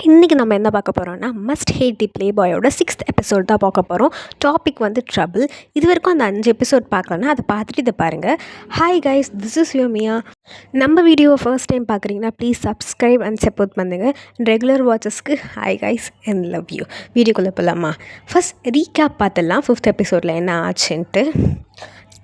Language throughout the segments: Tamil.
இன்றைக்கி நம்ம என்ன பார்க்க போகிறோம்னா மஸ்ட் ஹேட் தி ப்ளே பாயோட 6th எபிசோட் தான் பார்க்க போகிறோம். டாபிக் வந்து ட்ரபிள். இது வரைக்கும் அந்த 5 எபிசோட் பார்க்கலன்னா அதை பார்த்துட்டு இதை பாருங்கள். Hi guys, this is your Mia. நம்ம வீடியோவை ஃபர்ஸ்ட் டைம் பார்க்குறீங்கன்னா ப்ளீஸ் சப்ஸ்கிரைப் அண்ட் சப்போர்ட் பண்ணுங்கள். ரெகுலர் வாட்சஸ்க்கு hi guys and love you. வீடியோக்குள்ளே போகலாமா? ஃபர்ஸ்ட் ரீகேப் பார்த்துடலாம் 5th எபிசோடில் என்ன ஆச்சுன்ட்டு.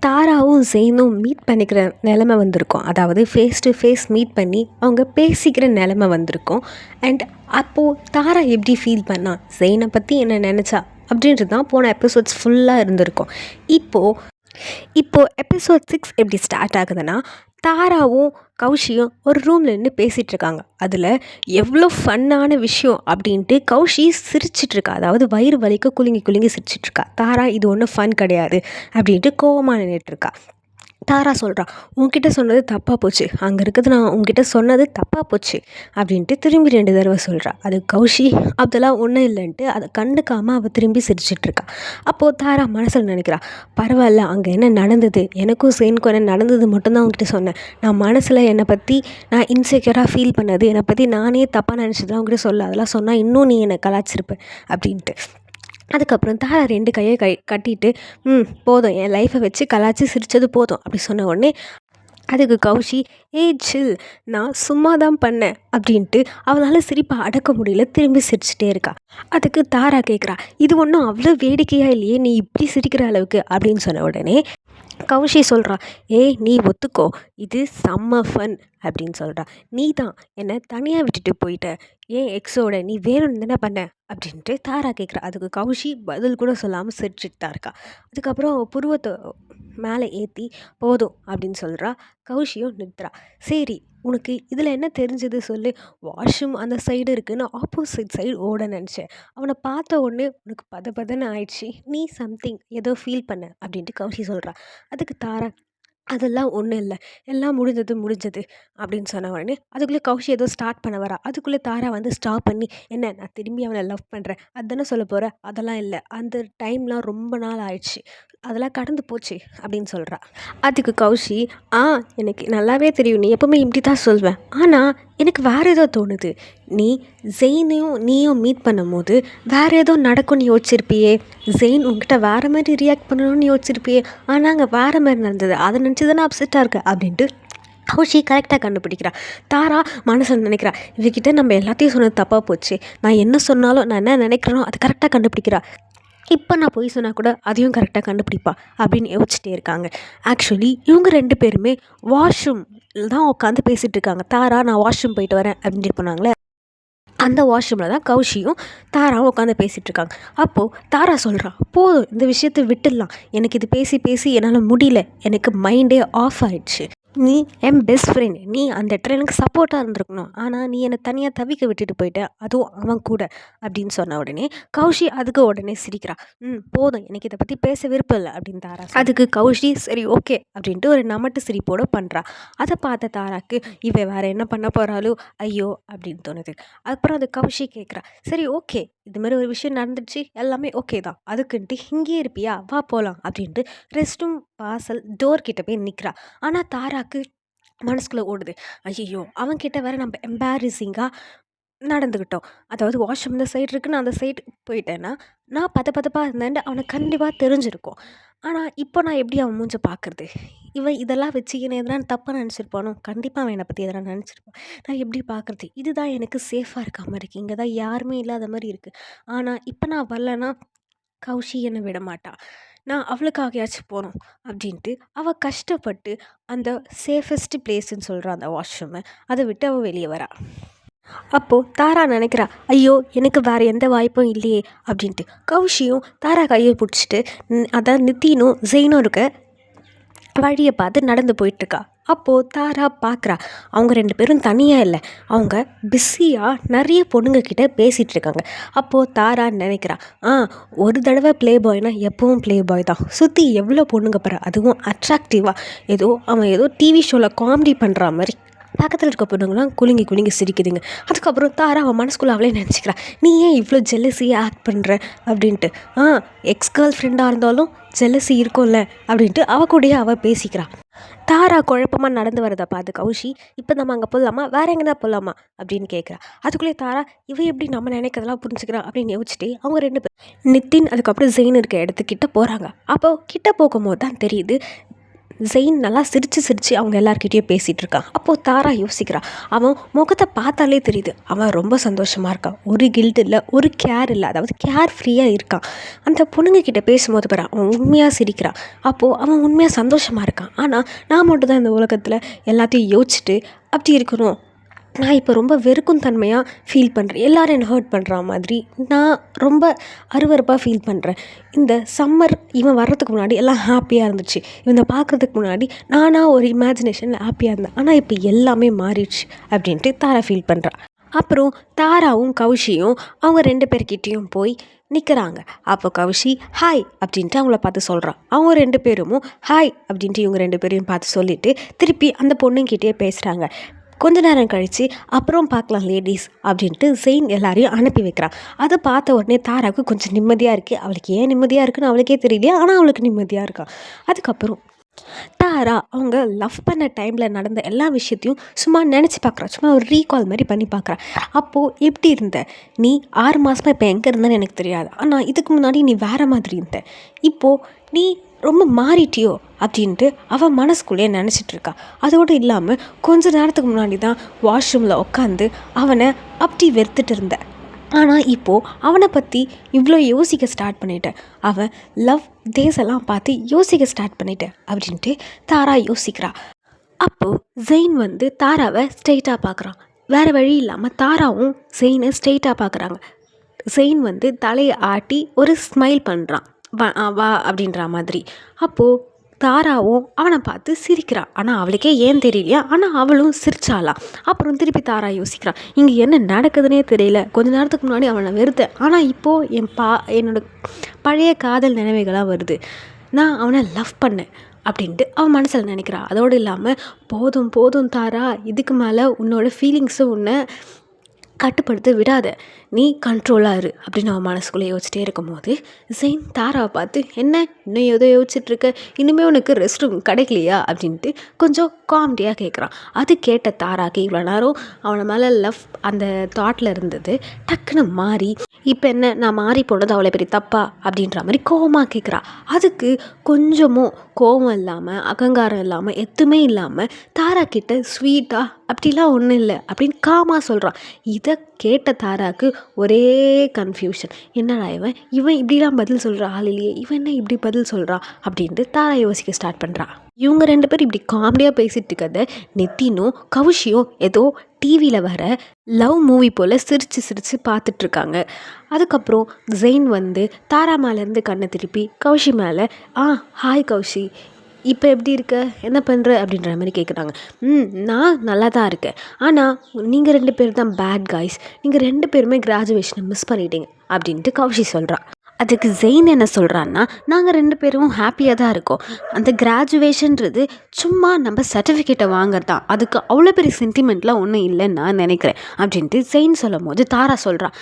தாராவும் ஜெயினும் மீட் பண்ணிக்கிற நிலமை வந்திருக்கும். அதாவது ஃபேஸ் டு ஃபேஸ் மீட் பண்ணி அவங்க பேசிக்கிற நிலமை வந்திருக்கும். அண்ட் அப்போது தாரா எப்படி ஃபீல் பண்ணா, ஜெயினை பற்றி என்ன நினச்சா அப்படின்றது தான் போன எபிசோட்ஸ் ஃபுல்லாக இருந்திருக்கும். இப்போது எபிசோட் 6 எப்படி ஸ்டார்ட் ஆகுதுன்னா, தாராவும் கௌஷியும் ஒரு ரூமில் நின்று பேசிகிட்ருக்காங்க. அதில் எவ்வளோ ஃபன்னான விஷயம் அப்படின்ட்டு கௌஷி சிரிச்சிட்ருக்கா. அதாவது வயிறு வலிக்க குலுங்கி குலுங்கி சிரிச்சிட்ருக்கா. தாரா இது ஒன்றும் ஃபன் கிடையாது அப்படின்ட்டு கோவமாக நின்றுட்டுருக்கா. தாரா சொல்கிறா, உன்கிட்ட சொன்னது தப்பாக போச்சு, அங்கே இருக்கிறது நான் உன்கிட்ட சொன்னது தப்பாக போச்சு அப்படின்ட்டு திரும்பி 2 தடவை சொல்கிறா. அது கௌஷி அதெல்லாம் ஒன்றும் இல்லைன்ட்டு அதை கண்டுக்காமல் அவள் திரும்பி சிரிச்சிட்ருக்கா. அப்போது தாரா மனசில் நினைக்கிறா, பரவாயில்ல, அங்கே என்ன நடந்தது, எனக்கும் சேனுக்கும் என்ன நடந்தது மட்டும்தான் உங்ககிட்ட சொன்னேன். நான் மனசில் என்னை பற்றி நான் இன்செக்யூராக ஃபீல் பண்ணது, என்னை பற்றி நானே தப்பாக நினச்சதுலாம் உங்ககிட்ட சொல்ல, அதெல்லாம் சொன்னால் இன்னும் நீ என்னை கலாச்சிருப்ப அப்படின்ட்டு. அதுக்கப்புறம் தாரா 2 கையை கட்டிட்டு போதும், என் லைஃப்பை வச்சு கலாச்சி சிரித்தது போதும் அப்படி சொன்ன உடனே அதுக்கு கௌஷி, சில், நான் சும்மா தான் பண்ணேன் அப்படின்ட்டு அவனால் சிரிப்பை அடக்க முடியல, திரும்பி சிரிச்சிட்டே இருக்கா. அதுக்கு தாரா கேட்குறா, இது ஒன்றும் அவ்வளோ வேடிக்கையாக இல்லையே, நீ இப்படி சிரிக்கிற அளவுக்கு அப்படின்னு சொன்ன உடனே கௌஷி சொல்கிறா, நீ ஒத்துக்கோ, இது செம்ம ஃபன் அப்படின்னு சொல்கிறா. நீ தான் என்னை தனியாக விட்டுட்டு போயிட்ட, ஏன் எக்ஸோட நீ வேணும்னு தானே பண்ண அப்படின்ட்டு தாரா கேட்குறா. அதுக்கு கௌஷி பதில் கூட சொல்லாமல் சிரிச்சிட்டு தான் இருக்கா. அதுக்கப்புறம் புருவத்தை மேலே ஏற்றி போதும் அப்படின்னு சொல்கிறா. கௌஷியும் நிறுத்துறா. சரி, உனக்கு இதில் என்ன தெரிஞ்சது சொல்லு. வாஷ்ரூம் அந்த சைடு இருக்குன்னு ஆப்போசிட் சைடு ஓட நினச்சேன். அவனை பார்த்த உடனே உனக்கு பதன்னு ஆயிடுச்சு, நீ சம்திங் ஏதோ ஃபீல் பண்ண அப்படின்ட்டு கௌஷி சொல்கிறா. அதுக்கு தாரா, அதெல்லாம் ஒன்றும் இல்லை, எல்லாம் முடிஞ்சது அப்படின்னு சொன்ன உடனே அதுக்குள்ளே கௌஷி ஏதோ ஸ்டார்ட் பண்ண வரா. அதுக்குள்ளே தாரா வந்து ஸ்டாப் பண்ணி, என்ன நான் திரும்பி அவனை லவ் பண்ணுறேன் அதுதானே சொல்ல போகிற, அதெல்லாம் இல்லை, அந்த டைம்லாம் ரொம்ப நாள் ஆயிடுச்சு, அதெல்லாம் கடந்து போச்சு அப்படின்னு சொல்கிறா. அதுக்கு கௌஷி, எனக்கு நல்லாவே தெரியும், நீ எப்போவுமே இப்படி தான் சொல்வேன், ஆனால் எனக்கு வேறு ஏதோ தோணுது, நீ ஜெயினையும் நீயும் மீட் பண்ணும் போது வேறு ஏதோ நடக்கும்னு யோசிச்சிருப்பியே, ஜெயின் உங்ககிட்ட வேறு மாதிரி ரியாக்ட் பண்ணணும்னு யோசிச்சிருப்பியே, ஆனால் அங்கே வேறு மாதிரி நடந்தது, அதை நினச்சி தானே அப்செட்டாக இருக்கு அப்படின்ட்டு கௌஷி கரெக்டாக கண்டுபிடிக்கிறா. தாரா மனசில் நினைக்கிறா, இவகிட்ட நம்ம எல்லாத்தையும் சொன்னது தப்பாக போச்சு, நான் என்ன சொன்னாலும் நான் என்ன நினைக்கிறேனோ அது கரெக்டாக கண்டுபிடிக்கிறா, இப்போ நான் போய் சொன்னால் கூட அதையும் கரெக்டாக கண்டுபிடிப்பா அப்படின்னு யோசிச்சுட்டே இருக்காங்க. ஆக்சுவலி இவங்க 2 பேருமே வாஷ்ரூம் தான் உட்காந்து பேசிகிட்டு இருக்காங்க. தாரா, நான் வாஷ்ரூம் போயிட்டு வரேன் அப்படின்னு போனாங்களே, அந்த வாஷ்ரூமில் தான் கௌஷியும் தாராவும் உட்காந்து பேசிகிட்டு இருக்காங்க. அப்போது தாரா சொல்கிறா, போதும், இந்த விஷயத்தை விட்டுடலாம், எனக்கு இது பேசி பேசி என்னால் முடியல, எனக்கு மைண்டே ஆஃப் ஆயிடுச்சு, நீ என் பெஸ்ட் ஃப்ரெண்ட், நீ அந்த இடத்துல எனக்கு சப்போர்ட்டாக இருந்திருக்கணும், ஆனால் நீ என்னை தனியாக தவிக்க விட்டுட்டு போயிட்ட, அதுவும் அவன் கூட அப்படின்னு சொன்ன உடனே கௌஷி அதுக்கு உடனே சிரிக்கிறா. போதும், எனக்கு இதை பற்றி பேச விருப்பம் இல்லை அப்படின்னு தாரா. அதுக்கு கௌஷி சரி ஓகே அப்படின்ட்டு ஒரு நமட்டு சிரிப்போடு பண்ணுறா. அதை பார்த்த தாராக்கு இவ வேறு என்ன பண்ண போகிறாளோ ஐயோ அப்படின்னு தோணுது. அப்புறம் அது கௌஷி கேட்குறா, சரி ஓகே, இது மாதிரி ஒரு விஷயம் நடந்துச்சு, எல்லாமே ஓகே தான், அதுக்குன்ட்டு இங்கே இருப்பியா, வா போகலாம் அப்படின்ட்டு ரெஸ்ட் ரூம் வாசல் டோர் கிட்ட போய் நிற்கிறா. ஆனால் தாராக்கு மனசுக்குள்ளே ஓடுது, ஐயோ அவன்கிட்ட வேற நம்ம எம்பாரசிங்காக நடந்துக்கிட்டோம், அதாவது வாஷ்ரூம் இந்த சைடு இருக்குது, நான் அந்த சைடு போயிட்டேன்னா நான் பதப்பாக இருந்தேன்ட்டு அவனுக்கு கண்டிப்பாக தெரிஞ்சிருக்கும். ஆனால் இப்போ நான் எப்படி அவன் மூஞ்ச பார்க்குறது, இவன் இதெல்லாம் வச்சு என்னை எதனா தப்பாக நினச்சிருப்பானோ, கண்டிப்பாக அவன் என்னை பற்றி எதனா நினச்சிருப்பான், நான் எப்படி பார்க்குறது, இதுதான் எனக்கு சேஃபாக இருக்க மாதிரி இருக்குது, இங்கே தான் யாருமே இல்லாத மாதிரி இருக்குது, ஆனால் இப்போ நான் வரலன்னா கௌஷி என்னை விட மாட்டா, நான் அவளுக்காகயாச்சும் போகணும் அப்படின்ட்டு அவள் கஷ்டப்பட்டு அந்த சேஃபஸ்ட் பிளேஸ்ன்னு சொல்கிற அந்த வாஷ்ரூமை அதை விட்டு அவள் வெளியே வரா. அப்போது தாரா நினைக்கிறா, ஐயோ எனக்கு வேறு எந்த வாய்ப்பும் இல்லையே அப்படின்ட்டு. கௌஷியும் தாரா கையை பிடிச்சிட்டு அதான் நித்தினும் ஜெயினும் இருக்க வழியை பார்த்து நடந்து போயிட்டுருக்கா. அப்போது தாரா பார்க்குறா, அவங்க 2 பேரும் தனியாக இல்லை, அவங்க பிஸியாக நிறைய பொண்ணுங்கக்கிட்ட பேசிகிட்டு இருக்காங்க. அப்போது தாரா நினைக்கிறா, ஒரு தடவை ப்ளே பாய்னா எப்போவும் ப்ளே பாய் தான், சுற்றி எவ்வளோ பொண்ணுங்க பாரு, அதுவும் அட்ராக்டிவாக, அவன் ஏதோ டிவி ஷோவில் காமெடி பண்ணுற மாதிரி பக்கத்தில் இருக்க பொண்ணுங்களாம் குலுங்கி சிரிக்குதுங்க. அதுக்கப்புறம் தாரா அவன் மனசுக்குள்ளே அவளே நினச்சிக்கிறா, நீ ஏன் இவ்வளோ ஜெல்லஸியாக ஆக்ட் பண்ணுற அப்படின்ட்டு. எக்ஸ் கேர்ள் ஃப்ரெண்டாக இருந்தாலும் ஜெல்லஸி இருக்கும்ல அப்படின்ட்டு அவள் கூடயே அவள் பேசிக்கிறான். தாரா குழப்பமாக நடந்து வரதை பார்த்து கௌஷி, இப்போ நம்ம அங்கே போகலாமா, வேற எங்கன்னா போகலாமா அப்படின்னு கேட்குறா. அதுக்குள்ளே தாரா, இவ எப்படி நம்ம நினைக்கிறதெல்லாம் புரிஞ்சுக்கிறா அப்படின்னு யோசிச்சுட்டு அவங்க 2 பேர் நித்தின் அதுக்கப்புறம் ஜெயின் இருக்க இடத்துக்கிட்ட போகிறாங்க. அப்போ கிட்ட போகும்போது தான் தெரியுது ஜெயின் நல்லா சிரித்து அவங்க எல்லாருக்கிட்டேயும் பேசிகிட்டு இருக்கான். அப்போது தாரா யோசிக்கிறா, அவன் முகத்தை பார்த்தாலே தெரியுது அவன் ரொம்ப சந்தோஷமாக இருக்கான். ஒரு கில்ட் இல்லை, ஒரு கேர் இல்லை, அதாவது கேர் ஃப்ரீயாக இருக்கான். அந்த பொண்ணுங்கக்கிட்ட பேசும்போது பாரு அவன் உண்மையாக சிரிக்கிறான். அப்போது அவன் உண்மையாக சந்தோஷமாக இருக்கான். ஆனால் நான் மட்டும் தான் இந்த உலகத்தில் எல்லாத்தையும் யோசிச்சுட்டு அப்படி இருக்கணும், நான் இப்போ ரொம்ப வெறுக்கும் தன்மையாக ஃபீல் பண்ணுறேன், எல்லோரும் என்னை ஹர்ட் பண்ணுற மாதிரி நான் ரொம்ப அருவருப்பாக ஃபீல் பண்ணுறேன். இந்த சம்மர் இவன் வர்றதுக்கு முன்னாடி எல்லாம் ஹாப்பியாக இருந்துச்சு, இவனை பார்க்குறதுக்கு முன்னாடி நானாக ஒரு இமேஜினேஷனில் ஹாப்பியாக இருந்தேன், ஆனால் இப்போ எல்லாமே மாறிடுச்சு அப்படின்ட்டு தாரா ஃபீல் பண்ணுறான். அப்புறம் தாராவும் கௌஷியும் அவங்க 2 பேர்கிட்டையும் போய் நிற்கிறாங்க. அப்போ கௌஷி ஹாய் அப்படின்ட்டு அவங்கள பார்த்து சொல்கிறான். அவங்க 2 பேரும் ஹாய் அப்படின்ட்டு இவங்க 2 பேரையும் பார்த்து சொல்லிவிட்டு திருப்பி அந்த பொண்ணுங்கிட்டே பேசுகிறாங்க. கொஞ்ச நேரம் கழித்து அப்புறம் பார்க்கலாம் லேடிஸ் அப்படின்ட்டு ஜெயின் எல்லாரையும் அனுப்பி வைக்கிறான். அதை பார்த்த உடனே தாராவுக்கு கொஞ்சம் நிம்மதியாக இருக்குது. அவளுக்கு ஏன் நிம்மதியாக இருக்குன்னு அவளுக்கே தெரியலையா, ஆனால் அவளுக்கு நிம்மதியாக இருக்கான். அதுக்கப்புறம் தாரா அவங்க லவ் பண்ண டைமில் நடந்த எல்லா விஷயத்தையும் சும்மா நினச்சி பார்க்குறா, சும்மா ஒரு ரீகால் மாதிரி பண்ணி பார்க்குறா. அப்போது எப்படி இருந்த நீ 6 மாதமாக இப்போ எங்கே இருந்தேன்னு எனக்கு தெரியாது, ஆனால் இதுக்கு முன்னாடி நீ வேறு மாதிரி இருந்த, இப்போது நீ ரொம்ப மாறிட்டியோ அப்படின்ட்டு அவன் மனசுக்குள்ளேயே நினச்சிட்ருக்கா. அதோடு இல்லாமல் கொஞ்ச நேரத்துக்கு முன்னாடி தான் வாஷ்ரூமில் உட்காந்து அவனை அப்படி வெறுத்துட்டு இருந்த, ஆனால் இப்போது அவனை பற்றி இவ்வளோ யோசிக்க ஸ்டார்ட் பண்ணிட்டேன், அவன் லவ் டேஸ் எல்லாம் பார்த்து யோசிக்க ஸ்டார்ட் பண்ணிட்டேன் அப்படின்ட்டு தாரா யோசிக்கிறா. அப்போது ஜெயின் தாராவை ஸ்ட்ரெயிட்டாக பார்க்குறான். வேறு வழி இல்லாமல் தாராவும் ஜெயினை ஸ்ட்ரெயிட்டாக பார்க்குறாங்க. ஜெயின் தலையை ஆட்டி ஒரு ஸ்மைல் பண்ணுறான், வா அப்படின்ற மாதிரி. அப்போது தாராவும் அவனை பார்த்து சிரிக்கிறான். ஆனால் அவளுக்கே ஏன் தெரியலையா, ஆனால் அவளும் சிரிச்சாலாம். அப்புறம் திருப்பி தாரா யோசிக்கிறான், இங்கே என்ன நடக்குதுன்னே தெரியல, கொஞ்ச நேரத்துக்கு முன்னாடி அவனை வெறுத்தேன், ஆனால் இப்போது என்னோட பழைய காதல் நினைவுகளாக வருது, நான் அவனை லவ் பண்ணேன் அப்படின்ட்டு அவன் மனசில் நினைக்கிறான். அதோடு இல்லாமல் போதும் தாரா, இதுக்கு மேலே உன்னோட ஃபீலிங்ஸும் உன்னை கட்டுப்படுத்த விடாத, நீ கண்ட்ரோலாக இரு அப்படின்னு அவன் மனசுக்குள்ளே யோசிச்சிட்டே இருக்கும்போது ஜெயின் தாராவை பார்த்து, என்ன இன்னும் ஏதோ யோசிச்சுட்ருக்க, இனிமேல் உனக்கு ரெஸ்ட் ரூம் கிடைக்கலையா அப்படின்ட்டு கொஞ்சம் காமெடியாக கேட்குறான். அது கேட்ட தாராக்கு இவ்வளோ நேரம் அவனை மேலே லவ் அந்த தாட்டில் இருந்தது டக்குன்னு மாறி, இப்போ என்ன நான் மாறி போனது அவ்வளோ பெரிய தப்பா அப்படின்ற மாதிரி கோவமாக கேட்குறா. அதுக்கு கொஞ்சமும் கோவம் இல்லாமல் அகங்காரம் இல்லாமல் எதுவுமே இல்லாமல் தாரா கிட்ட ஸ்வீட்டாக அப்படிலாம் ஒன்றும் இல்லை அப்படின்னு காமாக சொல்கிறான். இதை கேட்ட தாராக்கு ஒரே கன்ஃபியூஷன், என்னடா இவன் இப்படிலாம் பதில் சொல்கிற ஆள் இல்லையே, இவன் என்ன இப்படி பதில் சொல்கிறான் அப்படின்ட்டு தாரா யோசிக்க ஸ்டார்ட் பண்ணுறான். இவங்க 2 பேரும் இப்படி காமெடியாக பேசிகிட்டு இருக்கிறத நித்தினும் கௌஷியும் ஏதோ டிவியில் வர லவ் மூவி போல் சிரித்து பார்த்துட்ருக்காங்க. அதுக்கப்புறம் ஜெயின் தாரா மேலேருந்து கண்ணை திருப்பி கௌஷி மேலே, ஹாய் கௌஷி, இப்போ எப்படி இருக்க, என்ன பண்ணுற அப்படின்ற மாதிரி கேட்குறாங்க. நான் நல்லா தான் இருக்கேன், ஆனால் நீங்கள் 2 பேர் தான் பேட் காய்ஸ், நீங்கள் 2 பேருமே கிராஜுவேஷனை மிஸ் பண்ணிட்டீங்க அப்படின்ட்டு கௌஷி சொல்கிறான். அதுக்கு ஜெயின் என்ன சொல்கிறான்னா, நாங்கள் 2 பேரும் ஹாப்பியாக தான் இருக்கோம், அந்த கிராஜுவேஷன்றது சும்மா நம்ம சர்டிஃபிகேட்டை வாங்குறது தான், அதுக்கு அவ்வளோ பெரிய சென்டிமெண்ட்லாம் ஒன்றும் இல்லைன்னு நான் நினைக்கிறேன் அப்படின்ட்டு ஜெயின் சொல்லும் போது தாரா சொல்கிறான்,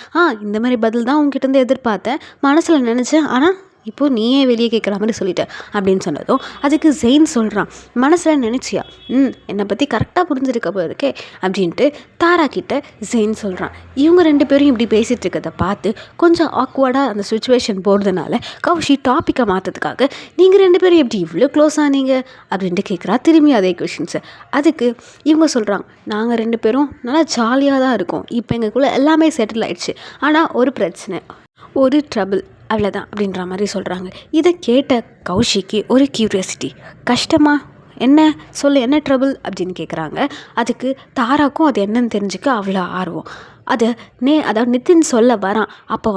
இந்த மாதிரி பதில் தான் உங்ககிட்டருந்து எதிர்பார்த்தேன், மனசில் நினச்சேன், ஆனால் இப்போது நீயே வெளியே கேட்குற மாதிரி சொல்லிட்ட அப்படின்னு சொன்னதும் அதுக்கு ஜெயின் சொல்கிறான், மனசில் நினச்சியா, என்னை பற்றி கரெக்டாக புரிஞ்சிருக்க போயிருக்கே அப்படின்ட்டு தாரா கிட்ட ஜெயின் சொல்கிறான். இவங்க 2 பேரும் இப்படி பேசிகிட்டு இருக்கிறத பார்த்து கொஞ்சம் ஆக்வர்டாக அந்த சுச்சுவேஷன் போகிறதுனால கௌஷி டாப்பிக்கை மாற்றதுக்காக, நீங்கள் 2 பேரும் எப்படி இவ்வளோ க்ளோஸ் ஆனீங்க அப்படின்ட்டு கேட்குறா. திரும்பி அதே கொஷின்ஸு. அதுக்கு இவங்க சொல்கிறாங்க, நாங்கள் 2 பேரும் நல்லா ஜாலியாக தான் இருக்கோம், இப்போ எங்களுக்குள்ளே எல்லாமே செட்டில் ஆயிடுச்சு, ஆனால் ஒரு பிரச்சனை, ஒரு ட்ரபிள், அவ்வளோதான் அப்படின்ற மாதிரி சொல்கிறாங்க. இதை கேட்ட கௌஷிக்கு ஒரு கியூரியாசிட்டி, கஷ்டமா, என்ன சொல்லு, என்ன ட்ரபிள் அப்படின்னு கேட்குறாங்க. அதுக்கு தாராக்கும் அது என்னன்னு தெரிஞ்சுக்க அவ்வளோ ஆர்வம். அதாவது நித்தின் சொல்ல வரான். அப்போ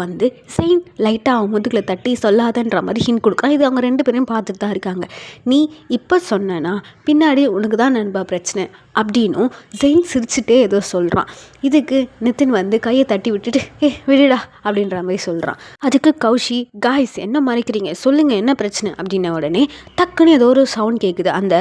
செயின் லைட்டாக அவன் முதுகில் தட்டி சொல்லாதன்ற மாதிரி ஹிண்ட் கொடுக்குறான். இது அவங்க 2 பேரையும் பார்த்துட்டு தான் இருக்காங்க. நீ இப்போ சொன்னா பின்னாடி உனக்கு தான் நண்பா பிரச்சனை அப்படின்னும் ஜெயின் சிரிச்சுட்டே ஏதோ சொல்கிறான். இதுக்கு நித்தின் கையை தட்டி விட்டுட்டு விடுடா அப்படின்ற மாதிரி சொல்கிறான். அதுக்கு கௌஷி, காய்ஸ் என்ன மறைக்கிறீங்க, சொல்லுங்கள் என்ன பிரச்சனை அப்படின்ன உடனே டக்குன்னு ஏதோ ஒரு சவுண்ட் கேட்குது. அந்த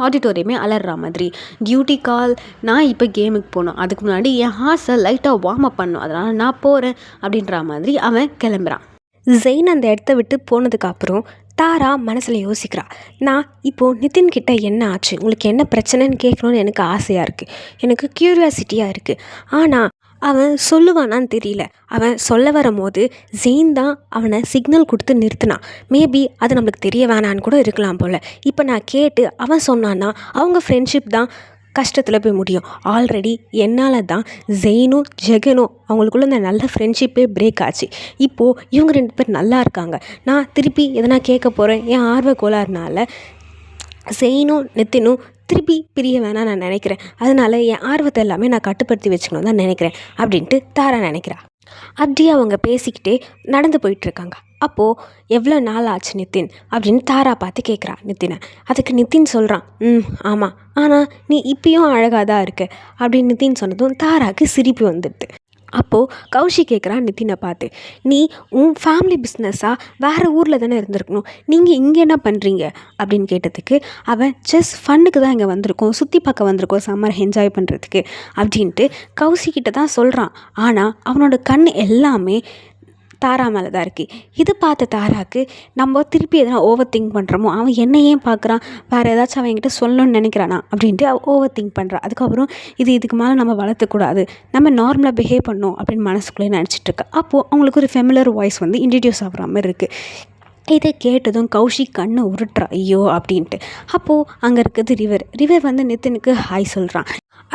ஆடிட்டோரியமே அலற மாதிரி, டியூட்டி கால், நான் இப்போ கேமுக்கு போகணும், அதுக்கு முன்னாடி என் ஹார்ஸை லைட்டாக வார்ம் அப் பண்ணும், அதனால் நான் போகிறேன் அப்படின்ற மாதிரி அவன் கிளம்புறான். ஜெயின் அந்த இடத்த விட்டு போனதுக்கப்புறம் தாரா மனசில் யோசிக்கிறா. நான் இப்போது நிதின் கிட்ட என்ன ஆச்சு, உங்களுக்கு என்ன பிரச்சனைன்னு கேட்கணுன்னு எனக்கு ஆசையாக இருக்குது, எனக்கு க்யூரியாசிட்டியாக இருக்குது. ஆனால் அவன் சொல்லுவானான்னு தெரியல. அவன் சொல்ல வரும்போது ஜெயின் தான் அவனை சிக்னல் கொடுத்து நிறுத்தினான். மேபி அது நம்மளுக்கு தெரிய வேணான்னு கூட இருக்கலாம் போல். இப்போ நான் கேட்டு அவன் சொன்னான்னா அவங்க ஃப்ரெண்ட்ஷிப் தான் கஷ்டத்தில் போய் முடியும். ஆல்ரெடி என்னால் தான் ஜெயினும் ஜெகனும் அவங்களுக்குள்ள இந்த நல்ல ஃப்ரெண்ட்ஷிப்பே பிரேக் ஆச்சு. இப்போது இவங்க 2 பேர் நல்லா இருக்காங்க. நான் திருப்பி எதனா கேட்க போகிறேன், என் ஆர்வ கோளாறுனால ஜெயினும் நித்தினும் திருப்பி பிரிய வேணாம் நான் நினைக்கிறேன். அதனால் என் ஆர்வத்தை எல்லாமே நான் கட்டுப்படுத்தி வச்சுக்கணும் தான் நினைக்கிறேன் அப்படின்ட்டு தாரா நினைக்கிறா. அப்படியே அவங்க பேசிக்கிட்டே நடந்து போயிட்டுருக்காங்க. அப்போது எவ்வளோ நாள் ஆச்சு நிதின் அப்படின்னு தாரா பார்த்து கேட்குறா நித்தினை. அதுக்கு நிதின் சொல்கிறான், ஆமாம், ஆனால் நீ இப்பயும் அழகாக தான் இருக்க அப்படின்னு நிதின் சொன்னதும் தாராக்கு சிரிப்பு வந்துடுது. அப்போது கௌஷி கேட்குறான் நிதினை பார்த்து, நீ உன் ஃபேமிலி பிஸ்னஸாக வேறு ஊரில் தானே இருந்திருக்கணும், நீங்கள் இங்கே என்ன பண்ணுறீங்க அப்படின்னு கேட்டதுக்கு அவன் ஜஸ்ட் ஃபன்னுக்கு தான் இங்கே வந்திருக்கோம், சுற்றி பார்க்க வந்திருக்கோம், சம்மர் என்ஜாய் பண்ணுறதுக்கு அப்படின்ட்டு கௌஷிக்கிட்ட தான் சொல்கிறான். ஆனால் அவனோட கண் எல்லாமே தாரா மேலே தான் இருக்குது. இது பார்த்த தாராக்கு நம்ம திருப்பி எதனா ஓவர் திங்க் பண்ணுறோமோ, அவன் என்ன ஏன் பார்க்குறான், வேறு ஏதாச்சும் அவன் என்கிட்ட சொல்லணும்னு நினைக்கிறானா அப்படின்ட்டு ஓவர் திங்க் பண்ணுறான். அதுக்கப்புறம் இதுக்கு மேலே நம்ம வளர்த்துக்கூடாது, நம்ம நார்மலாக பிஹேவ் பண்ணணும் அப்படின்னு மனசுக்குள்ளே நினச்சிட்ருக்கா. அப்போது அவங்களுக்கு ஒரு ஃபெமிலர் வாய்ஸ் வந்து இன்ட்ரடியூஸ் ஆகிற மாதிரி இருக்குது. இதை கேட்டதும் கௌஷிக் கண்ணை உருட்டுறா, ஐயோ அப்படின்ட்டு. அப்போது அங்கே இருக்குது ரிவர் வந்து நிதினுக்கு ஹாய் சொல்கிறான்.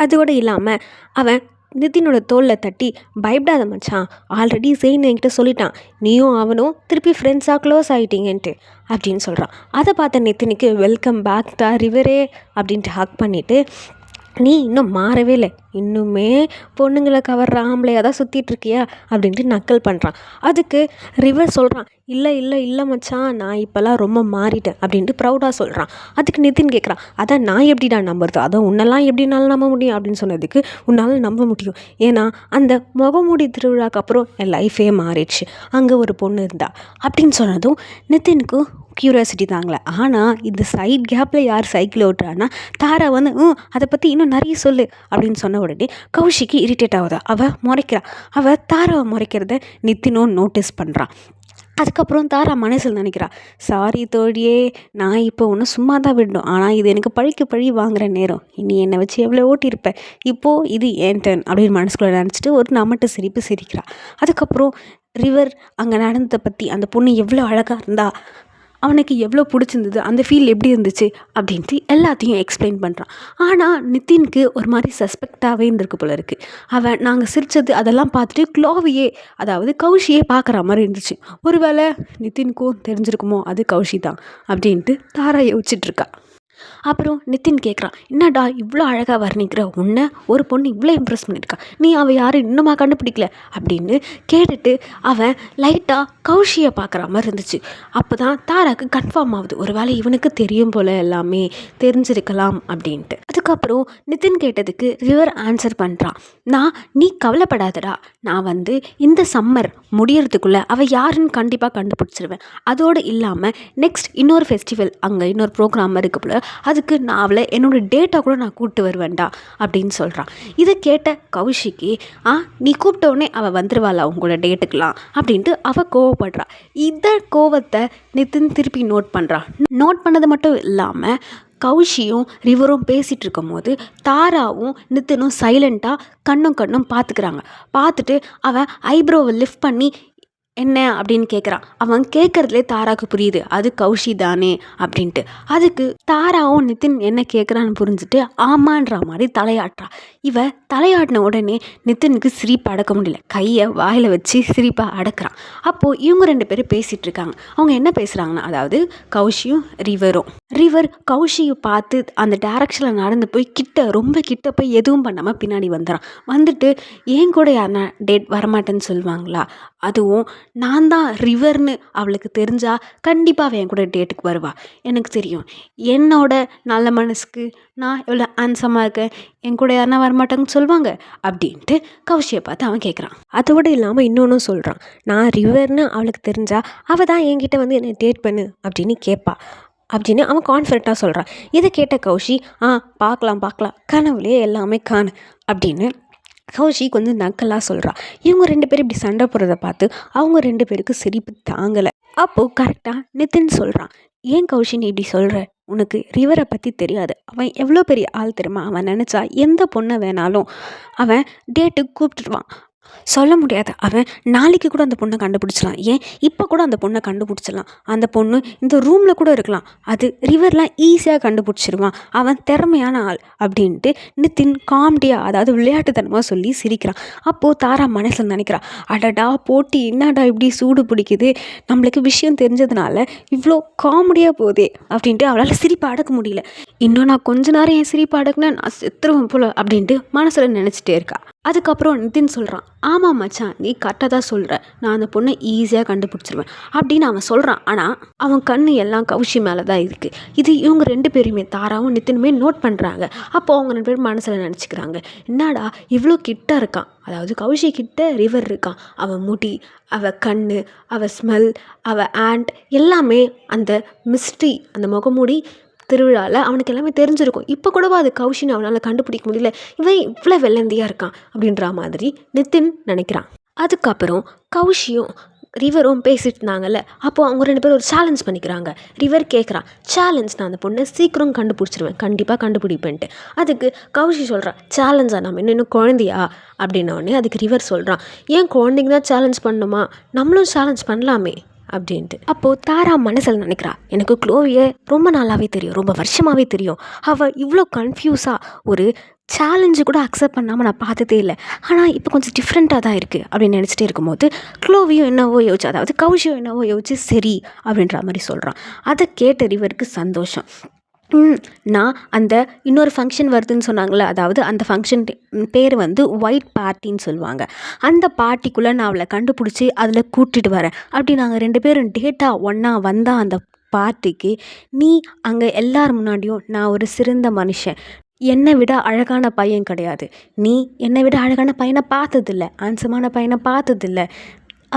அதோடு இல்லாமல் அவன் நிதினோட தோளில் தட்டி, பயப்படாத மச்சான், ஆல்ரெடி ஜெயின் என்கிட்ட சொல்லிட்டான், நீயும் அவனும் திருப்பி ஃப்ரெண்ட்ஸாக க்ளோஸ் ஆகிட்டீங்கன்ட்டு அப்படின்னு சொல்கிறான். அதை பார்த்த நிதினுக்கு வெல்கம் பேக் டா ரிவரே அப்படின்ட்டு ஹக் பண்ணிவிட்டு, நீ இன்னும் மாறவே இல்லை, இன்னுமே பொண்ணுங்களை கவர்ற ஆம்பளையாக தான் சுற்றிட்டுருக்கியா அப்படின்ட்டு நக்கல் பண்ணுறான். அதுக்கு ரிவர் சொல்கிறான், இல்லை மச்சான், நான் இப்போல்லாம் ரொம்ப மாறிட்டேன் அப்படின்ட்டு ப்ரௌடாக சொல்கிறான். அதுக்கு நிதின் கேட்குறான், அதான் நான் எப்படிடா நம்புறது, அதான் உன்னெல்லாம் எப்படினாலும் நம்ப முடியும் அப்படின்னு சொன்னதுக்கு, உன்னால் நம்ப முடியும், ஏன்னா அந்த முகமூடி திருவிழாக்கு அப்புறம் என் லைஃபே மாறிடுச்சு, அங்கே ஒரு பொண்ணு இருந்தா அப்படின்னு சொன்னதும் நிதினுக்கு க்யூரியாசிட்டி தாங்களே. ஆனால் இந்த சைட் கேப்பில் யார் சைக்கிள் ஓட்டுறான்னா தாரா வந்து அதை பற்றி இன்னும் நிறைய சொல்லு அப்படின்னு சொன்ன உடனே கௌஷிக்கு இரிட்டேட் ஆகுதா. அவள் முறைக்கிறா. அவள் தாராவை முறைக்கிறத நித்தினும் நோட்டீஸ் பண்ணுறான். அதுக்கப்புறம் தாரா மனசில் நினைக்கிறா, சாரி தோழியே, நான் இப்போ ஒன்று சும்மா தான் விடணும், ஆனால் இது எனக்கு பழி வாங்குகிற நேரம், இனி என்னை வச்சு எவ்வளோ ஓட்டியிருப்பேன், இப்போது இது ஏன் டர்ன் அப்படின்னு மனசுக்குள்ளே நினச்சிட்டு ஒரு நமட்டு சிரிப்பு சிரிக்கிறா. அதுக்கப்புறம் ரிவர் அங்கே நடந்ததை பற்றி, அந்த பொண்ணு எவ்வளோ அழகாக இருந்தா, அவனுக்கு எவ்வளோ பிடிச்சிருந்தது, அந்த ஃபீல் எப்படி இருந்துச்சு அப்படின்ட்டு எல்லாத்தையும் எக்ஸ்பிளைன் பண்ணுறான். ஆனால் நிதினுக்கு ஒரு மாதிரி சஸ்பெக்டாகவே இருந்திருக்கு போல இருக்குது. அவன் நாங்கள் சிரித்தது அதெல்லாம் பார்த்துட்டு க்ளோவியே, அதாவது கௌஷியே பார்க்குற மாதிரி இருந்துச்சு. ஒருவேளை நிதினுக்கும் தெரிஞ்சிருக்குமோ அது கௌஷி தான் அப்படின்ட்டு தாரா யோசிச்சுட்ருக்கா. அப்புறம் நிதின் கேட்குறான், என்னடா இவ்வளோ அழகாக வர்ணிக்கிற, உன்னை ஒரு பொண்ணு இவ்வளோ இம்ப்ரெஸ் பண்ணியிருக்கா, நீ அவள் யாரும் இன்னுமா கண்டுபிடிக்கல அப்படின்னு கேட்டுட்டு அவன் லைட்டாக கௌஷியை பார்க்குற மாதிரி இருந்துச்சு. அப்போ தான் தாராக்கு கன்ஃபார்ம் ஆகுது, ஒரு வேளை இவனுக்கு தெரியும் போல், எல்லாமே தெரிஞ்சிருக்கலாம் அப்படின்ட்டு. அதுக்கப்புறம் நிதின் கேட்டதுக்கு ரிவர் ஆன்சர் பண்ணுறான், நீ கவலைப்படாதடா, நான் வந்து இந்த சம்மர் முடியறதுக்குள்ளே அவள் யாருன்னு கண்டிப்பாக கண்டுபிடிச்சிருவேன். அதோடு இல்லாமல் நெக்ஸ்ட் இன்னொரு ஃபெஸ்டிவல், அங்கே இன்னொரு ப்ரோக்ராம் இருக்குது போல், அதுக்கு நான் அவளை என்னோடய டேட்டா கூட நான் கூப்பிட்டு வருவேன்டா அப்படின்னு சொல்கிறான். இதை கேட்ட கௌஷிக்கு, நீ கூப்பிட்டோடனே அவள் வந்துடுவாளா உங்களோட டேட்டுக்கெலாம் அப்படின்ட்டு அவள் கோவப்படுறா. இந்த கோவத்தை நிதின் திருப்பி நோட் பண்ணுறான். நோட் பண்ணது மட்டும் இல்லாமல் கௌஷியும் ரிவரும் பேசிகிட்டு இருக்கும் போது தாராவும் நிதினும் சைலண்ட்டாக கண்ணும் பார்த்துக்கிறாங்க. பார்த்துட்டு அவன் ஐப்ரோவை லிஃப்ட் பண்ணி என்ன அப்படின்னு கேட்குறான். அவன் கேட்குறதுலே தாராவுக்கு புரியுது அது கௌஷி தானே அப்படின்ட்டு. அதுக்கு தாராவும் நிதின் என்ன கேட்குறான்னு புரிஞ்சுட்டு ஆமான்ற மாதிரி தலையாட்டுறா. இவ தலையாட்டின உடனே நிதினுக்கு சிரிப்பை அடக்க முடியல, கையை வாயில் வச்சு சிரிப்பை அடக்கிறான். அப்போது இவங்க 2 பேரும் பேசிகிட்டு இருக்காங்க. அவங்க என்ன பேசுகிறாங்கன்னா, அதாவது கௌஷியும் ரிவர் கௌஷியை பார்த்து அந்த டேரக்ஷனில் நடந்து போய் ரொம்ப கிட்ட போய் எதுவும் பண்ணாமல் பின்னாடி வந்துட்டு என் கூட யாருன்னா டேட் வரமாட்டேன்னு சொல்லுவாங்களா, அதுவும் நான் தான் ரிவர்னு அவளுக்கு தெரிஞ்சால் கண்டிப்பாக அவன் என் கூட டேட்டுக்கு வருவா. எனக்கு தெரியும் என்னோட நல்ல மனசுக்கு நான் எவ்வளோ ஹேண்ட்ஸமாக இருக்கேன், என் கூட யாருன்னா வரமாட்டாங்கன்னு சொல்லுவாங்க அப்படின்ட்டு கௌஷியை பார்த்து அவன் கேட்குறான். அதோடு இல்லாமல் இன்னொன்றும் சொல்கிறான், நான் ரிவர்னு அவளுக்கு தெரிஞ்சால் அவள் தான் என்கிட்ட வந்து என்னை டேட் பண்ணு அப்படின்னு கேட்பா அப்படின்னு அவன் கான்ஃபிடண்ட்டாக சொல்கிறான். இதை கேட்ட கௌஷி பார்க்கலாம் கனவுலேயே எல்லாமே காணு அப்படின்னு கௌஷி கொஞ்சம் நக்கலாக சொல்கிறா. இவங்க 2 பேரும் இப்படி சண்டை போடுறத பார்த்து அவங்க 2 பேருக்கு சிரிப்பு தாங்கலை. அப்போது கரெக்டாக நிதின் சொல்கிறான், ஏன் கௌஷி நீ இப்படி சொல்கிற? உனக்கு ரிவரை பற்றி தெரியாது. அவன் எவ்வளோ பெரிய ஆள் தெரியுமா? அவன் நினச்சா எந்த பொண்ணை வேணாலும் அவன் டேட்டுக்கு கூப்பிட்டுருவான். சொல்ல முடியாது, அவன் நாளைக்கு கூட அந்த பொண்ணை கண்டுபிடிச்சலாம். ஏன் இப்போ கூட அந்த பொண்ணை கண்டுபிடிச்சிடலாம். அந்த பொண்ணு இந்த ரூமில் கூட இருக்கலாம். அது ரிவர்லாம் ஈஸியாக கண்டுபிடிச்சிருவான். அவன் திறமையான ஆள் அப்படின்ட்டு நிதின் காமெடியாக, அதாவது விளையாட்டுத்தனமாக சொல்லி சிரிக்கிறான். அப்போது தாரா மனசில் நினைக்கிறா, அடடா போட்டி என்னடா இப்படி சூடு பிடிக்குது, நம்மளுக்கு விஷயம் தெரிஞ்சதுனால இவ்வளோ காமெடியாக போதே அப்படின்ட்டு அவளால் சிரிப்பை அடக்க முடியல. இன்னும் நான் கொஞ்ச நேரம் என் சிரிப்பை அடக்குனா நான் செத்துருவேன் போல அப்படின்ட்டு மனசில் நினச்சிட்டே இருக்கா. அதுக்கப்புறம் நிதின் சொல்கிறான், ஆமாம் மச்சான், நீ கரெக்டாக தான் சொல்கிற, நான் அந்த பொண்ணை ஈஸியாக கண்டுபிடிச்சிருவேன் அப்படின்னு அவன் சொல்கிறான். ஆனால் அவன் கண் எல்லாம் கௌஷி மேலே தான் இருக்குது. இது இவங்க 2 பேருமே, தாராவும் நிதினுமே நோட் பண்ணுறாங்க. அப்போது அவங்க 2 பேரும் மனசில் நினச்சிக்கிறாங்க, என்னடா இவ்வளோ கிட்ட இருக்கான், அதாவது கௌஷி கிட்ட ரிவர் இருக்கான். அவன் முடி, அவள் கண், அவள் ஸ்மெல், அவள் ஆண்ட் எல்லாமே அந்த மிஸ்ட்ரி, அந்த முகமூடி திருவிழாவில் அவனுக்கு எல்லாமே தெரிஞ்சிருக்கும். இப்போ கூடவா அது கௌஷின்னு அவனால் கண்டுபிடிக்க முடியல, இவன் இவ்வளோ வெள்ளந்தியாக இருக்கான் அப்படின்ற மாதிரி நிதின் நினைக்கிறான். அதுக்கப்புறம் கௌஷியும் ரிவரும் பேசிட்டு இருந்தாங்கல்ல, அப்போது அவங்க 2 பேரும் ஒரு சேலஞ்ச் பண்ணிக்கிறாங்க. ரிவர் கேட்குறான், சேலஞ்ச், நான் அந்த பொண்ணை சீக்கிரம் கண்டுபிடிச்சிருவேன், கண்டிப்பாக கண்டுபிடிப்பேன்ட்டு. அதுக்கு கௌஷி சொல்கிறான், சேலஞ்சா, நம்ம இன்னும் குழந்தையா அப்படின்னோடனே அதுக்கு ரிவர் சொல்கிறான், ஏன் குழந்தைங்க தான் சேலஞ்ச் பண்ணணுமா, நம்மளும் சேலஞ்ச் பண்ணலாமே அப்படின்ட்டு. அப்போது தாரா மனசில் நினைக்கிறா, எனக்கு க்ளோவியை ரொம்ப நாளாகவே தெரியும், ரொம்ப வருஷமாகவே தெரியும். அவள் இவ்வளோ கன்ஃபியூஸாக ஒரு சேலஞ்சு கூட அக்செப்ட் பண்ணாமல் நான் பார்த்ததே இல்லை. ஆனால் இப்போ கொஞ்சம் டிஃப்ரெண்ட்டாக தான் இருக்குது அப்படின்னு நினச்சிட்டே இருக்கும்போது க்ளோவியும் என்னவோ யோசிச்சு, அதாவது கௌஷியும் என்னவோ யோசிச்சு சரி அப்படின்ற மாதிரி சொல்கிறான். அதை கேட்ட ரிவருக்கு சந்தோஷம். நான் அந்த இன்னொரு ஃபங்க்ஷன் வருதுன்னு சொன்னாங்களே, அதாவது அந்த ஃபங்க்ஷன் பேர் வந்து ஒயிட் பார்ட்டின்னு சொல்லுவாங்க. அந்த பார்ட்டிக்குள்ளே நான் அவளை கண்டுபிடிச்சி அதில் கூட்டிகிட்டு வரேன். அப்படி நாங்கள் 2 பேரும் டேட்டாக ஒன்றா வந்தால் அந்த பார்ட்டிக்கு நீ அங்கே எல்லார் முன்னாடியும் நான் ஒரு சிறந்த மனுஷன், என்னை விட அழகான பையன் கிடையாது, நீ என்னை விட அழகான பையனை பார்த்ததில்ல, ஆன்சமான பையனை பார்த்ததில்ல,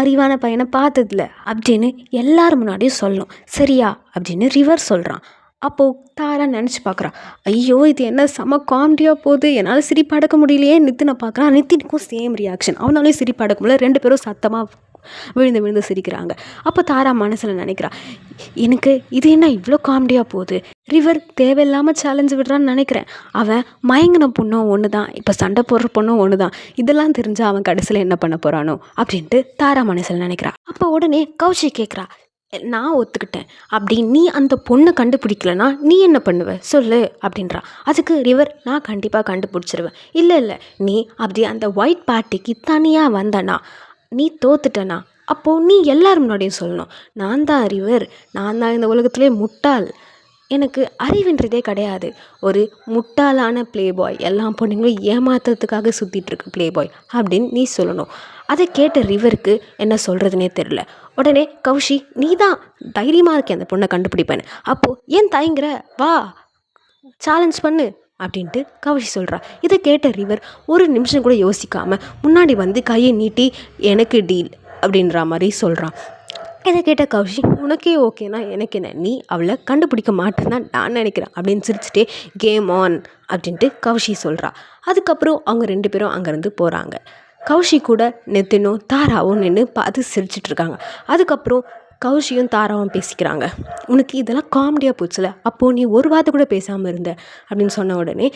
அறிவான பையனை பார்த்ததில்ல அப்படின்னு எல்லார் முன்னாடியும் சொல்லணும், சரியா அப்படின்னு ரிவர் சொல்கிறான். அப்போது தாரா நினச்சி பார்க்குறான், ஐயோ இது என்ன செம காமெடியாக போகுது, என்னால் சிரிப்பு அடக்க முடியலையே. நித்தினை பார்க்குறான், நித்தினுக்கும் சேம் ரியாக்ஷன், அவனாலையும் சிரிப்பு அடக்க முடியல. 2 பேரும் சத்தமாக விழுந்து சிரிக்கிறாங்க. அப்போ தாரா மனசில் நினைக்கிறா, எனக்கு இது என்ன இவ்வளோ காமெடியாக போகுது, ரிவர் தேவையில்லாமல் சேலஞ்சு விடுறான்னு நினைக்கிறேன். அவன் மயங்கின பொண்ணும் ஒன்று தான், இப்போ சண்டை போடுற பொண்ணும் ஒன்று தான், இதெல்லாம் தெரிஞ்சால் அவன் கடைசியில் என்ன பண்ண போகிறானோ அப்படின்ட்டு தாரா மனசில் நினைக்கிறா. அப்போ உடனே கௌஷி கேட்குறா, நான் ஒத்துக்கிட்டேன், அப்படி நீ அந்த பொண்ணை கண்டுபிடிக்கலனா நீ என்ன பண்ணுவ சொல்லு அப்படின்றா. அதுக்கு ரிவர், நான் கண்டிப்பாக கண்டுபிடிச்சிருவேன். இல்லை நீ அப்படி அந்த ஒயிட் பார்ட்டிக்கு தனியாக வந்தனா, நீ தோத்துட்டனா, அப்போது நீ எல்லாரும் முன்னாடியும் சொல்லணும், நான் தான் ரிவர், நான் தான் இந்த உலகத்திலே முட்டாள், எனக்கு அறிவுன்றதே கிடையாது, ஒரு முட்டாளான ப்ளே பாய், எல்லா பொண்ணுங்களும் ஏமாத்துறதுக்காக சுற்றிட்டுருக்கு ப்ளே பாய் அப்படின்னு நீ சொல்லணும். அதை கேட்ட ரிவருக்கு என்ன சொல்கிறதுனே தெரில. உடனே கௌஷி, நீ தான் தைரியமாக இருக்கே அந்த பொண்ணை கண்டுபிடிப்பேன்னு, அப்போது ஏன் தயங்குற, வா சேலஞ்ச் பண்ணு அப்படின்ட்டு கௌஷி சொல்கிறா. இதை கேட்ட ரிவர் ஒரு நிமிஷம் கூட யோசிக்காமல் முன்னாடி வந்து கையை நீட்டி எனக்கு டீல் அப்படின்ற மாதிரி சொல்கிறான். இதை கேட்ட கௌஷி, உனக்கே ஓகேனா எனக்கு என்ன, நீ அவளை கண்டுபிடிக்க மாட்டேன்னு தான் நான் நினைக்கிறேன் அப்படின்னு சிரிச்சுட்டே கேம் ஆன் அப்படின்ட்டு கௌஷி சொல்கிறா. அதுக்கப்புறம் அவங்க 2 பேரும் அங்கேருந்து போகிறாங்க. கௌஷி கூட நிதினும் தாராவும் நின்று பார்த்து சிரிச்சிட்ருக்காங்க. அதுக்கப்புறம் கௌஷியும் தாராவும் பேசிக்கிறாங்க. உனக்கு இதெல்லாம் காமெடியாக போச்சுல, அப்போது நீ ஒரு வார்த்தை கூட பேசாமல் இருந்த அப்படின்னு சொன்ன உடனே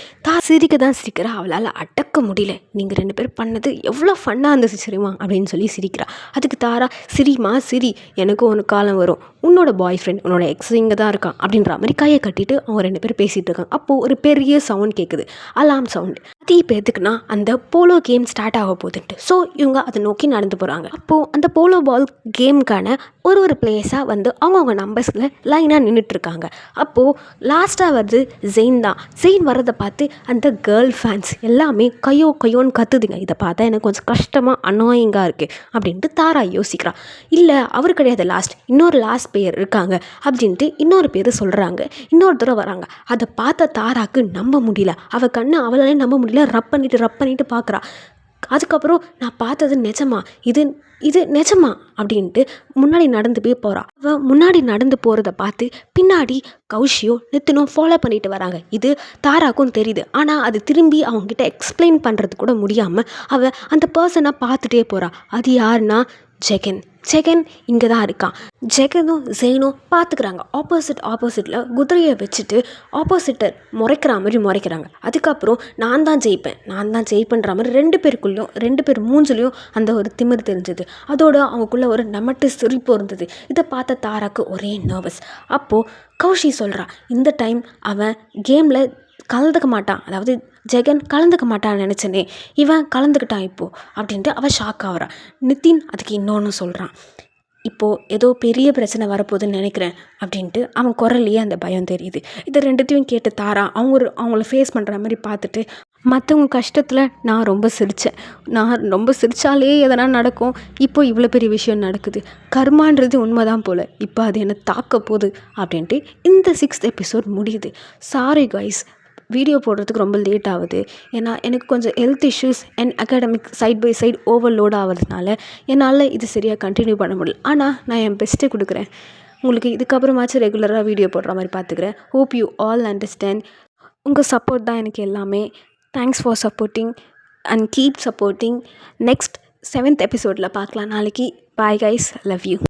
சிரிக்க தான் சிரிக்கிறா, அவளால் அடக்க முடியல. நீங்கள் 2 பேரும் பண்ணது எவ்வளோ ஃபன்னாக இருந்துச்சு சரிமா அப்படின்னு சொல்லி சிரிக்கிறா. அதுக்கு தாரா, சிரிமா சிரி, எனக்கும் ஒரு காலம் வரும், உன்னோட பாய் ஃப்ரெண்ட் உன்னோட எக்ஸ் இங்கே தான் இருக்கான் அப்படின்ற மாதிரி கையை கட்டிட்டு அவங்க 2 பேரும் பேசிகிட்டு இருக்காங்க. அப்போது ஒரு பெரிய சவுண்ட் கேட்குது, அலாம் சவுண்டு. அது இப்போ எதுக்குன்னா அந்த போலோ கேம் ஸ்டார்ட் ஆக போகுதுன்ட்டு. ஸோ இவங்க அதை நோக்கி நடந்து போகிறாங்க. அப்போது அந்த போலோ பால் கேமுக்கான ஒரு பிளேஸாக வந்து அவங்கவுங்க நம்பர்ஸில் லைனாக நின்றுட்டுருக்காங்க. அப்போது லாஸ்ட்டாக வருது ஜெயின் தான். ஜெயின் வர்றதை பார்த்து அந்த கேர்ள் ஃபேன்ஸ் எல்லாமே கையோன்னு கத்துதுங்க. இதை பார்த்தா எனக்கு கொஞ்சம் கஷ்டமாக அனாயிங்காக இருக்குது அப்படின்ட்டு தாரா யோசிக்கிறா. இல்லை அவர் கிடையாது லாஸ்ட், இன்னொரு லாஸ்ட் பேர் இருக்காங்க அப்படின்ட்டு இன்னொரு பேர் சொல்கிறாங்க. இன்னொரு தடவை வராங்க. அதை பார்த்த தாராக்கு நம்ப முடியல, அவள் கண்ணை அவளாலே நம்ப முடியல. ரப் பண்ணிட்டு பார்க்குறா. அதுக்கப்புறம் நான் பார்த்தது நிஜமா, இது இது நிஜமா அப்படின்ட்டு முன்னாடி நடந்து போய் போகிறான். அவன் முன்னாடி நடந்து போகிறத பார்த்து பின்னாடி கௌஷியும் நித்தினும் ஃபாலோ பண்ணிட்டு வராங்க. இது தாராக்கும் தெரியுது. ஆனால் அது திரும்பி அவங்ககிட்ட எக்ஸ்பிளைன் பண்ணுறது கூட முடியாமல் அவள் அந்த பர்சனை பார்த்துட்டே போகிறா. அது யாருன்னா ஜெகன். ஜெகன் இங்கே தான் இருக்கான். ஜெகனும் ஜெயினும் பார்த்துக்கிறாங்க. ஆப்போசிட்டில் குதிரையை வச்சுட்டு ஆப்போசிட்டர் முறைக்கிற மாதிரி முறைக்கிறாங்க. அதுக்கப்புறம் நான் தான் ஜெயிப்பேன்ற மாதிரி ரெண்டு பேர் மூஞ்சிலையும் அந்த ஒரு திமிர் தெரிஞ்சது. அதோடு அவங்களுக்குள்ள ஒரு நமட்டு சிரிப்பு இருந்தது. இதை பார்த்த தாராக்கு ஒரே நர்வஸ். அப்போது கௌஷி சொல்கிறா, இந்த டைம் அவன் கேமில் கலந்துக்க மாட்டான், அதாவது ஜெகன் கலந்துக்க மாட்டான்னு நினச்சனே, இவன் கலந்துக்கிட்டான் இப்போது அப்படின்ட்டு அவள் ஷாக் ஆகிறான். நிதின் அதுக்கு இன்னொன்று சொல்கிறான், இப்போது ஏதோ பெரிய பிரச்சனை வரப்போகுதுன்னு நினைக்கிறேன் அப்படின்ட்டு அவன் குரல்லையே அந்த பயம் தெரியுது. இதை ரெண்டுத்தையும் கேட்டு தாரா அவங்கள ஃபேஸ் பண்ணுற மாதிரி பார்த்துட்டு, மற்றவங்க கஷ்டத்தில் நான் ரொம்ப சிரித்தாலே எதனா நடக்கும், இப்போ இவ்வளோ பெரிய விஷயம் நடக்குது, கர்மான்றது உண்மைதான் போல், இப்போ அது என்னை தாக்க போகுது அப்படின்ட்டு இந்த 6th எபிசோட் முடியுது. சாரி கைஸ், வீடியோ போடுறதுக்கு ரொம்ப லேட் ஆகுது. ஏன்னா எனக்கு கொஞ்சம் health issues and academic side by side overload ஆகிறதுனால என்னால் இது சரியாக கண்டினியூ பண்ண முடியல. ஆனால் நான் என் பெஸ்ட்டு கொடுக்குறேன். உங்களுக்கு இதுக்கப்புறமாச்சும் ரெகுலராக வீடியோ போடுற மாதிரி பார்த்துக்கிறேன். Hope you all understand. உங்கள் சப்போர்ட் தான் எனக்கு எல்லாமே. Thanks for supporting and keep supporting. Next 7th எபிசோடில் பார்க்கலாம் நாளைக்கு. Bye guys, love you.